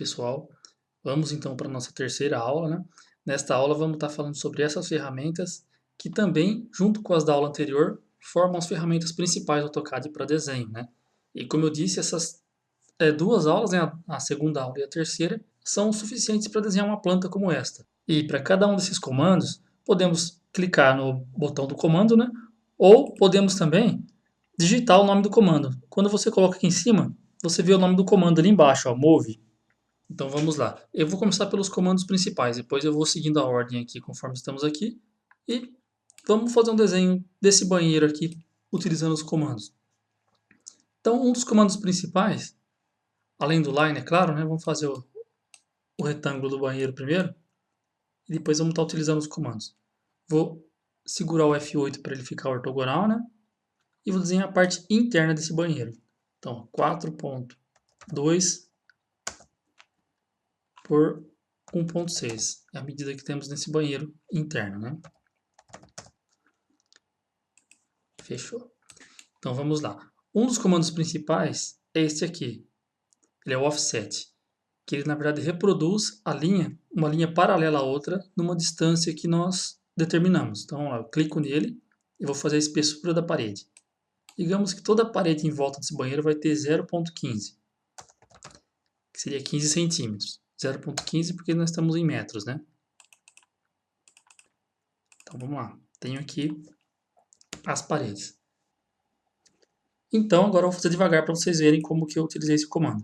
pessoal, vamos então para a nossa terceira aula, né? Nesta aula vamos estar falando sobre essas ferramentas que também, junto com as da aula anterior, formam as ferramentas principais do AutoCAD para desenho, né? E como eu disse, essas duas aulas, né, a segunda aula e a terceira, são suficientes para desenhar uma planta como esta. E para cada um desses comandos, podemos clicar no botão do comando, né? Ou podemos também digitar o nome do comando. Quando você coloca aqui em cima, você vê o nome do comando ali embaixo, ó, move. Então vamos lá. Eu vou começar pelos comandos principais, depois eu vou seguindo a ordem aqui conforme estamos aqui. E vamos fazer um desenho desse banheiro aqui, utilizando os comandos. Então um dos comandos principais, além do line, é claro, né, vamos fazer o retângulo do banheiro primeiro. E depois vamos estar utilizando os comandos. Vou segurar o F8 para ele ficar ortogonal, né? E vou desenhar a parte interna desse banheiro. Então 4.2 por 1.6 é a medida que temos nesse banheiro interno, né? Fechou. Então vamos lá. Um dos comandos principais é este aqui. Ele é o offset, que ele na verdade reproduz a linha, uma linha paralela à outra, numa distância que nós determinamos. Então eu clico nele e vou fazer a espessura da parede. Digamos que toda a parede em volta desse banheiro vai ter 0.15, que seria 15 centímetros. 0.15 porque nós estamos em metros, né? Então vamos lá. Tenho aqui as paredes. Então agora eu vou fazer devagar para vocês verem como que eu utilizei esse comando.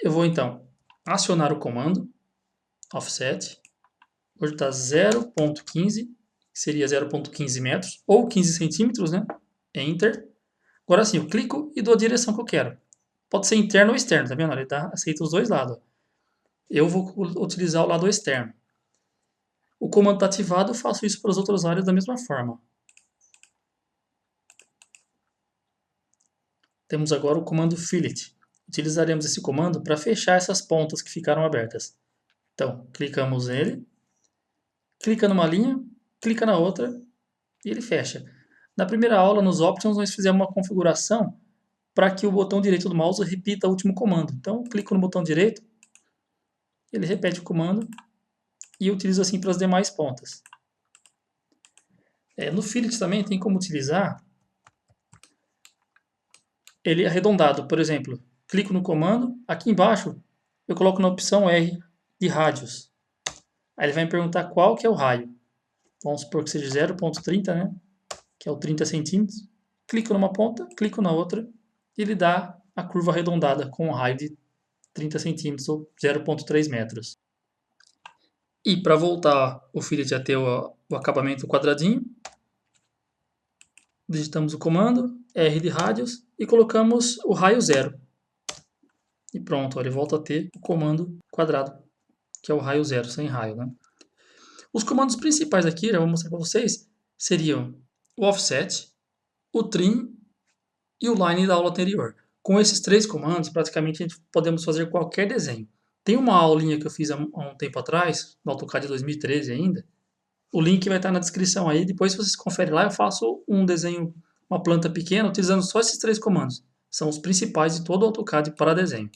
Eu vou então acionar o comando offset. Hoje está 0.15, que seria 0.15 metros, ou 15 centímetros, né? Enter. Agora sim, eu clico e dou a direção que eu quero. Pode ser interno ou externo, tá vendo? Ele aceita os dois lados. Eu vou utilizar o lado externo. O comando está ativado, eu faço isso para as outras áreas da mesma forma. Temos agora o comando fillet. Utilizaremos esse comando para fechar essas pontas que ficaram abertas. Então, clicamos nele, clica numa linha, clica na outra e ele fecha. Na primeira aula, nos options, nós fizemos uma configuração para que o botão direito do mouse repita o último comando. Então, clico no botão direito, ele repete o comando e eu utilizo assim para as demais pontas. No fillet também tem como utilizar ele arredondado. Por exemplo, clico no comando, aqui embaixo eu coloco na opção R de rádios. Aí ele vai me perguntar qual que é o raio. Vamos supor que seja 0.30, né? Que é o 30 centímetros. Clico numa ponta, clico na outra e ele dá a curva arredondada com um raio de 30 centímetros ou 0.3 metros. E para voltar o fillet a ter o acabamento quadradinho, digitamos o comando, R de rádios, e colocamos o raio 0. E pronto, ele volta a ter o comando quadrado, que é o raio 0, sem raio, né? Os comandos principais aqui, já vou mostrar para vocês, seriam o offset, o trim e o line da aula anterior. Com esses três comandos, praticamente a gente podemos fazer qualquer desenho. Tem uma aulinha que eu fiz há um tempo atrás, no AutoCAD 2013 ainda. O link vai estar na descrição aí, depois se vocês conferem lá, eu faço um desenho, uma planta pequena, utilizando só esses três comandos. São os principais de todo o AutoCAD para desenho.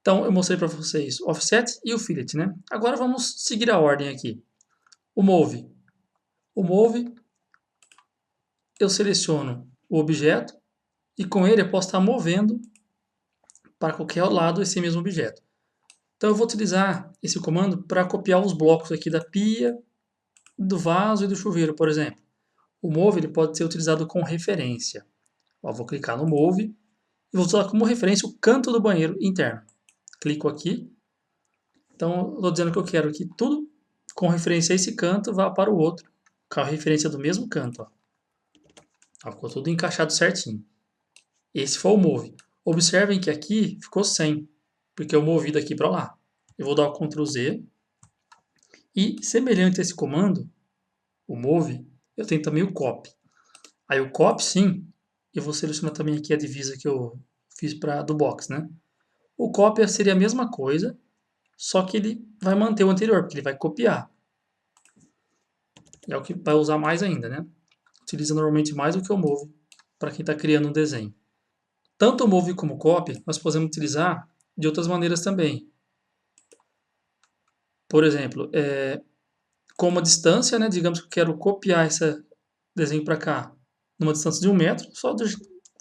Então eu mostrei para vocês o offset e o fillet, né? Agora vamos seguir a ordem aqui. O move. O move, eu seleciono o objeto e com ele eu posso estar movendo para qualquer lado esse mesmo objeto. Então eu vou utilizar esse comando para copiar os blocos aqui da pia, do vaso e do chuveiro, por exemplo. O move ele pode ser utilizado com referência. Eu vou clicar no move e vou usar como referência o canto do banheiro interno. Clico aqui. Então, estou dizendo que eu quero que tudo com referência a esse canto vá para o outro, com a referência do mesmo canto. Ó. Ficou tudo encaixado certinho. Esse foi o move. Observem que aqui ficou sem, porque eu movi daqui para lá. Eu vou dar o Ctrl Z. E, semelhante a esse comando, o move, eu tenho também o copy. Aí o copy, sim, eu vou selecionar também aqui a divisa que eu fiz do box, né? O copy seria a mesma coisa, só que ele vai manter o anterior, porque ele vai copiar. É o que vai usar mais ainda, né? Utiliza normalmente mais do que o move para quem está criando um desenho. Tanto o move como o copy nós podemos utilizar de outras maneiras também. Por exemplo, com uma distância, né, digamos que eu quero copiar esse desenho para cá, numa distância de 1 metro, só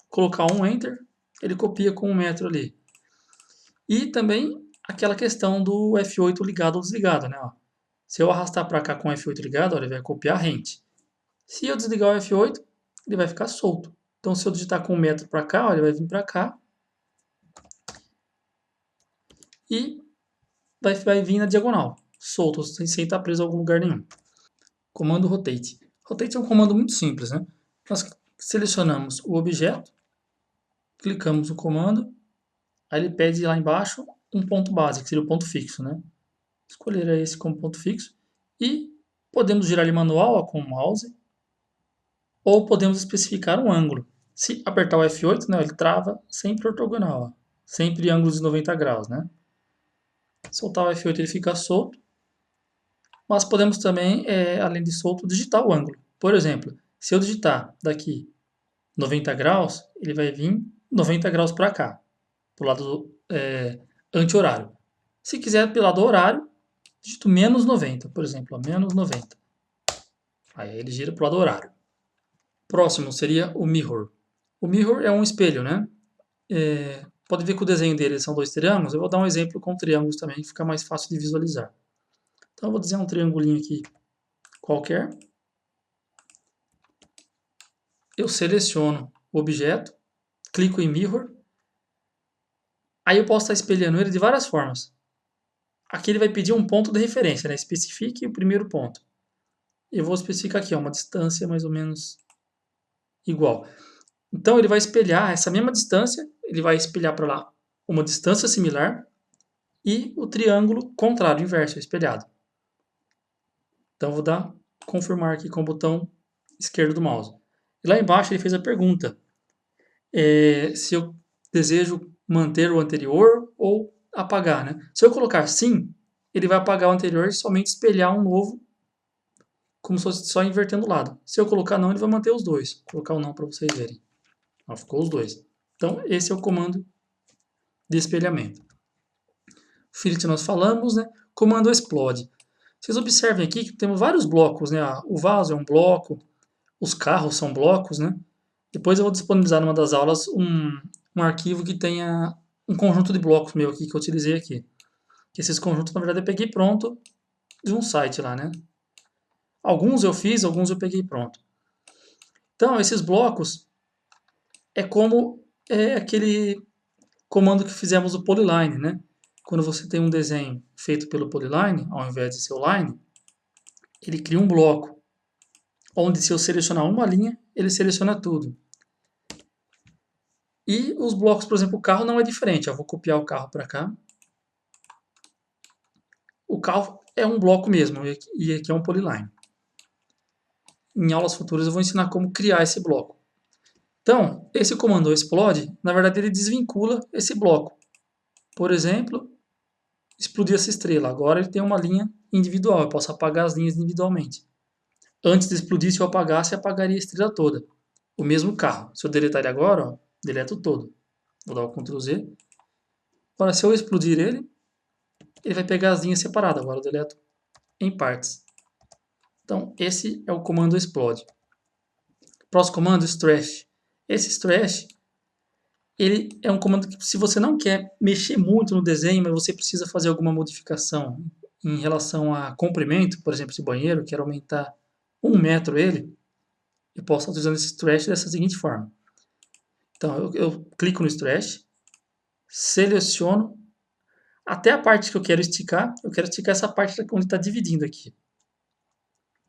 colocar um Enter, ele copia com 1 metro ali. E também aquela questão do F8 ligado ou desligado, né? Ó. Se eu arrastar para cá com o F8 ligado, ó, ele vai copiar rente. Se eu desligar o F8, ele vai ficar solto. Então, se eu digitar com 1 metro para cá, ó, ele vai vir para cá e vai vir na diagonal, solto, sem estar preso a algum lugar nenhum. Comando Rotate. Rotate é um comando muito simples, né? Nós selecionamos o objeto, clicamos no comando, aí ele pede lá embaixo um ponto base, que seria o ponto fixo, né? Escolher esse como ponto fixo e podemos girar ele manual ó, com o mouse ou podemos especificar um ângulo. Se apertar o F8, né, ele trava sempre ortogonal, ó, sempre ângulo de 90 graus, né? Soltar o F8 ele fica solto, mas podemos também, além de solto, digitar o ângulo. Por exemplo, se eu digitar daqui 90 graus, ele vai vir 90 graus para cá, para o lado anti-horário. Se quiser pelo lado horário, digito menos 90, por exemplo, menos 90. Aí ele gira para o lado horário. Próximo seria o mirror. O mirror é um espelho, né? Pode ver que o desenho dele são dois triângulos. Eu vou dar um exemplo com triângulos também, que fica mais fácil de visualizar. Então eu vou desenhar um triangulinho aqui qualquer. Eu seleciono o objeto, clico em mirror. Aí eu posso estar espelhando ele de várias formas. Aqui ele vai pedir um ponto de referência, né? Especifique o primeiro ponto. Eu vou especificar aqui, ó, uma distância mais ou menos igual. Então ele vai espelhar essa mesma distância, ele vai espelhar para lá uma distância similar e o triângulo contrário, inverso, espelhado. Então eu vou dar confirmar aqui com o botão esquerdo do mouse. E lá embaixo ele fez a pergunta se eu desejo manter o anterior ou apagar, né? Se eu colocar sim, ele vai apagar o anterior e somente espelhar um novo, como se fosse só invertendo o lado. Se eu colocar não, ele vai manter os dois. Vou colocar o não para vocês verem. Ó, ficou os dois. Então esse é o comando de espelhamento. O fillet nós falamos, né? Comando explode. Vocês observem aqui que temos vários blocos, né? O vaso é um bloco, os carros são blocos, né? Depois eu vou disponibilizar numa das aulas um arquivo que tenha um conjunto de blocos meu aqui que eu utilizei aqui. Que esses conjuntos, na verdade, eu peguei pronto de um site lá, né? Alguns eu fiz, alguns eu peguei pronto. Então, esses blocos é como aquele comando que fizemos do Polyline, né? Quando você tem um desenho feito pelo Polyline, ao invés de ser o line, ele cria um bloco, onde se eu selecionar uma linha, ele seleciona tudo. E os blocos, por exemplo, o carro não é diferente. Eu vou copiar o carro para cá. O carro é um bloco mesmo, e aqui é um polyline. Em aulas futuras eu vou ensinar como criar esse bloco. Então, esse comando explode, na verdade ele desvincula esse bloco. Por exemplo, explodir essa estrela. Agora ele tem uma linha individual, eu posso apagar as linhas individualmente. Antes de explodir, se eu apagasse, apagaria a estrela toda. O mesmo carro. Se eu deletar ele agora, ó, deleto todo. Vou dar o Ctrl Z. Agora, se eu explodir ele vai pegar as linhas separadas. Agora eu deleto em partes. Então, esse é o comando explode. Próximo comando, Strash. Esse Strash, ele é um comando que, se você não quer mexer muito no desenho, mas você precisa fazer alguma modificação em relação a comprimento, por exemplo, esse banheiro, quero aumentar 1 metro ele, eu posso estar utilizando esse Strash dessa seguinte forma. Então, eu clico no Strash, seleciono, até a parte que eu quero esticar essa parte onde está dividindo aqui.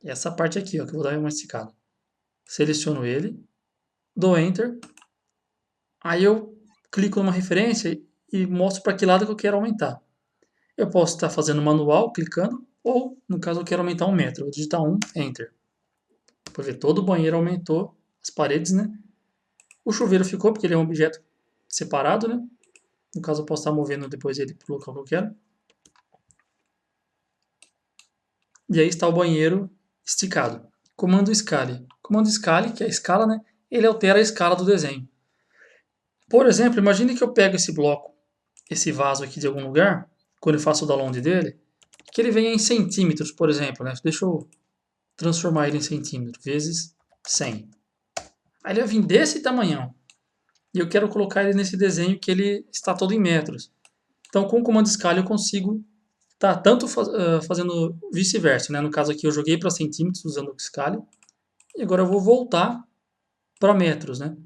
Essa parte aqui, ó, que eu vou dar uma esticada. Seleciono ele, dou Enter, aí eu clico numa referência e mostro para que lado que eu quero aumentar. Eu posso estar fazendo manual, clicando, ou, no caso, eu quero aumentar 1 metro. Eu vou digitar 1, Enter. Por ver, todo o banheiro aumentou, as paredes, né? O chuveiro ficou, porque ele é um objeto separado, né? No caso, eu posso estar movendo depois ele para o local que eu quero. E aí está o banheiro esticado. Comando Scale. Comando Scale, que é a escala, né? Ele altera a escala do desenho. Por exemplo, imagine que eu pego esse bloco esse vaso aqui de algum lugar, quando eu faço o download dele, que ele venha em centímetros, por exemplo, né? Deixa eu transformar ele em centímetros, vezes 100. Aí ele vai vir desse tamanhão. E eu quero colocar ele nesse desenho que ele está todo em metros. Então, com o comando scale eu consigo estar tanto fazendo vice-versa, né? No caso aqui eu joguei para centímetros usando o scale. E agora eu vou voltar para metros, né?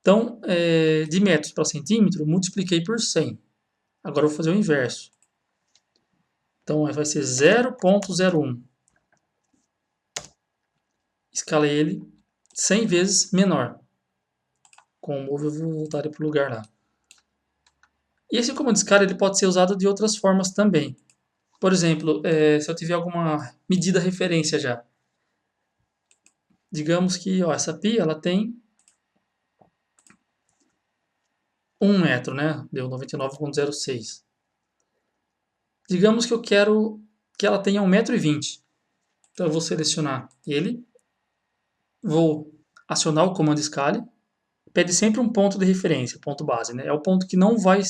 Então, de metros para centímetro, multipliquei por 100. Agora eu vou fazer o inverso. Então vai ser 0,01. Escalei ele 100 vezes menor. Com o move eu vou voltar para o lugar lá. E esse comando scale ele pode ser usado de outras formas também. Por exemplo, se eu tiver alguma medida referência já. Digamos que essa pia ela tem 1 metro, né? Deu 99,06. Digamos que eu quero que ela tenha 1,20 m. Então eu vou selecionar ele, vou acionar o comando scale, pede sempre um ponto de referência, ponto base, né? É o ponto que não vai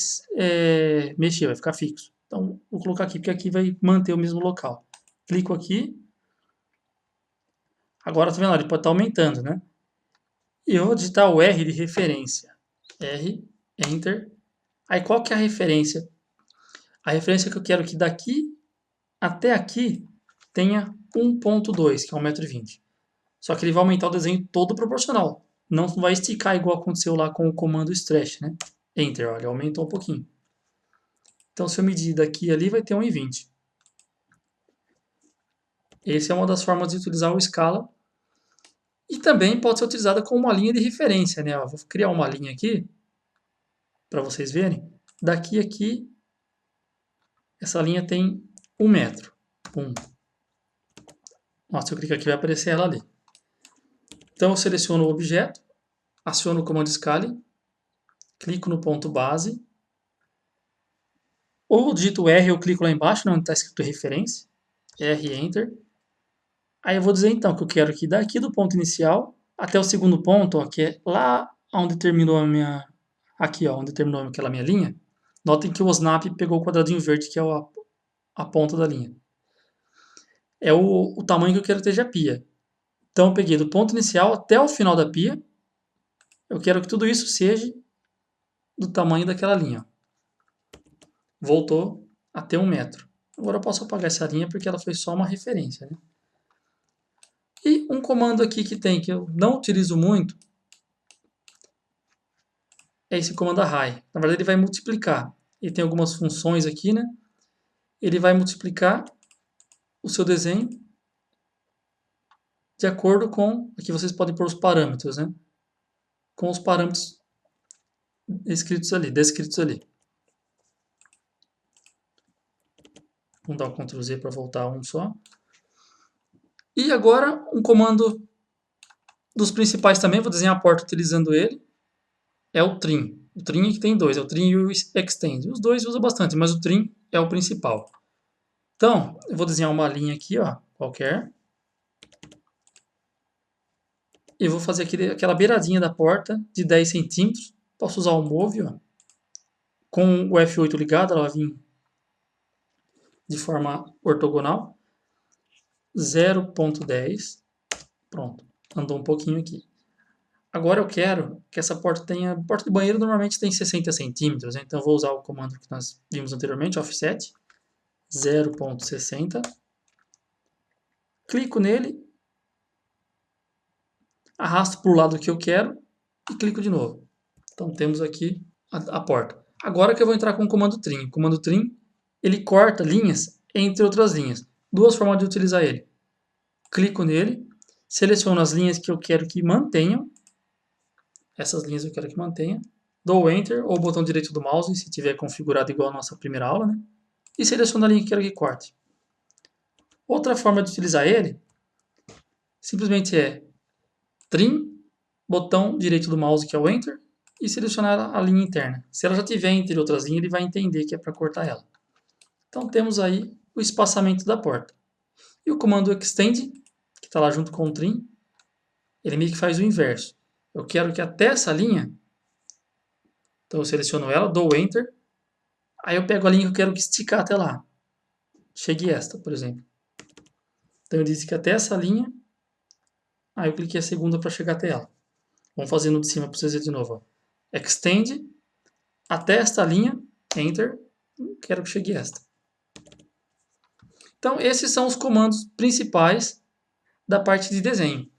mexer, vai ficar fixo. Então vou colocar aqui porque aqui vai manter o mesmo local. Clico aqui. Agora tá vendo? Ele pode estar aumentando, né? E eu vou digitar o R de referência. R, Enter. Aí qual que é a referência? A referência que eu quero que daqui até aqui tenha 1,2, que é 1,20 m. Só que ele vai aumentar o desenho todo proporcional. Não vai esticar igual aconteceu lá com o comando stretch, né? Enter, olha, aumentou um pouquinho. Então se eu medir daqui ali vai ter 1,20 m. Essa é uma das formas de utilizar o Scala. E também pode ser utilizada como uma linha de referência, né? Vou criar uma linha aqui para vocês verem. Daqui a aqui, essa linha tem 1 metro. Nossa, se eu clicar aqui vai aparecer ela ali. Então eu seleciono o objeto, aciono o comando scale, clico no ponto base, ou digito R, eu clico lá embaixo, onde está escrito referência, R, Enter. Aí eu vou dizer então que eu quero que daqui do ponto inicial até o segundo ponto, ó, que é lá onde terminou a minha... Aqui, ó, onde terminou aquela minha linha. Notem que o snap pegou o quadradinho verde, que é a ponta da linha. É o tamanho que eu quero que esteja a pia. Então eu peguei do ponto inicial até o final da pia. Eu quero que tudo isso seja do tamanho daquela linha. Voltou a ter 1 metro. Agora eu posso apagar essa linha porque ela foi só uma referência, né? E um comando aqui que tem, que eu não utilizo muito, é esse comando array. Na verdade ele vai multiplicar. Ele tem algumas funções aqui, né? Ele vai multiplicar o seu desenho de acordo com... Aqui vocês podem pôr os parâmetros, né? Com os parâmetros descritos ali. Vamos dar um Ctrl Z para voltar a um só. E agora um comando dos principais também, vou desenhar a porta utilizando ele, é o trim. O trim que tem dois, é o trim e o extend. Os dois usa bastante, mas o trim é o principal. Então, eu vou desenhar uma linha aqui, ó, qualquer. E vou fazer aquela beiradinha da porta de 10 centímetros. Posso usar o Move, ó. Com o F8 ligado, ela vai vir de forma ortogonal. 0,10. Pronto, andou um pouquinho aqui. Agora eu quero que essa porta tenha... Porta de banheiro normalmente tem 60 centímetros, né? Então eu vou usar o comando que nós vimos anteriormente, offset, 0,60. Clico nele, arrasto para o lado que eu quero e clico de novo. Então temos aqui a porta. Agora que eu vou entrar com o comando trim. O comando trim, ele corta linhas entre outras linhas. Duas formas de utilizar ele. Clico nele, seleciono as linhas que eu quero que mantenham. Essas linhas eu quero que mantenha. Dou Enter ou botão direito do mouse, se tiver configurado igual a nossa primeira aula, né? E seleciono a linha que quero que corte. Outra forma de utilizar ele, simplesmente é Trim, botão direito do mouse que é o Enter, e selecionar a linha interna. Se ela já tiver entre outras linhas, ele vai entender que é para cortar ela. Então temos aí o espaçamento da porta. E o comando Extend, que está lá junto com o Trim, ele meio que faz o inverso. Eu quero que até essa linha, então eu seleciono ela, dou Enter, e clico no botão direito do mouse que é o Enter, e seleciono a linha que eu quero que corte. Então temos aí o espaçamento da porta. E o comando Extend, que está lá junto com o Trim, ele meio que faz o inverso. Eu quero que até essa linha, Aí eu pego a linha que eu quero esticar até lá. Chegue esta, por exemplo. Então eu disse que até essa linha, aí eu cliquei a segunda para chegar até ela. Vamos fazer no de cima para vocês verem de novo. Ó. Extend até esta linha, Enter, quero que chegue esta. Então esses são os comandos principais da parte de desenho.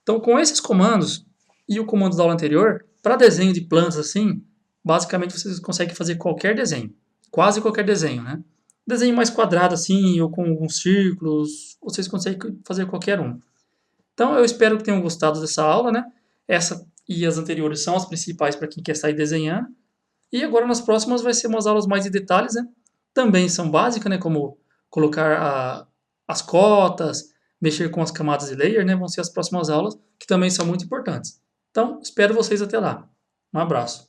Então com esses comandos e o comando da aula anterior, para desenho de plantas assim, basicamente vocês conseguem fazer qualquer desenho. Quase qualquer desenho, né? Desenho mais quadrado assim, ou com alguns círculos, vocês conseguem fazer qualquer um. Então eu espero que tenham gostado dessa aula, né? Essa e as anteriores são as principais para quem quer sair desenhando. E agora nas próximas vai ser umas aulas mais de detalhes, né? Também são básicas, né? Como colocar as cotas, mexer com as camadas de layer, né? Vão ser as próximas aulas, que também são muito importantes. Então, espero vocês até lá. Um abraço.